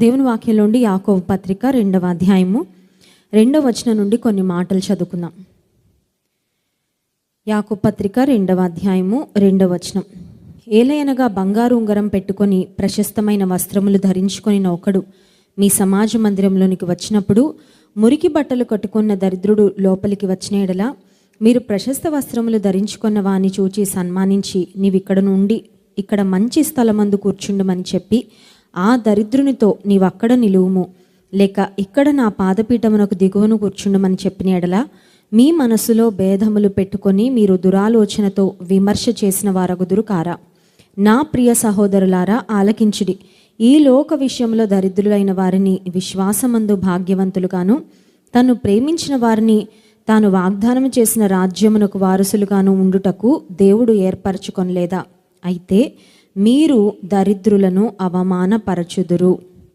దేవుని వాక్యంలోండి యాకోబు పత్రిక 2వ అధ్యాయము 2వ వచనం నుండి కొన్ని మాటలు చదువుకుందాం. యాకోబు పత్రిక 2వ అధ్యాయము 2వ వచనం. ఏలయనగా బంగారు ఉంగరం పెట్టుకొని ప్రశస్తమైన వస్త్రములు ధరించుకొని ఒకడు మీ సమాజ మందిరంలోనికి వచ్చినప్పుడు మురికి బట్టలు కట్టుకున్న దరిద్రుడు లోపలికి వచ్చిన ఎడల మీరు ప్రశస్త వస్త్రములు ధరించుకున్న వాని చూచి సన్మానించి నీవిక్కడ నుండి ఇక్కడ మంచి స్థలమందు కూర్చుండమని చెప్పి ఆ దరిద్రునితో నీవక్కడ నిలువుము, లేక ఇక్కడ నా పాదపీఠమునకు దిగువను కూర్చుండమని చెప్పిన ఎడల మీ మనసులో భేదములు పెట్టుకొని మీరు దురాలోచనతో విమర్శ చేసిన వారగుదురు కారా? నా ప్రియ సహోదరులారా, ఆలకించుడి. ఈ లోక విషయంలో దరిద్రులైన వారిని విశ్వాసమందు భాగ్యవంతులుగాను, తను ప్రేమించిన వారిని తాను వాగ్దానం చేసిన రాజ్యమునకు వారసులుగాను ఉండుటకు దేవుడు ఏర్పరచుకొనలేదా? అయితే మీరు దరిద్రులను అవమానపరచుదురు.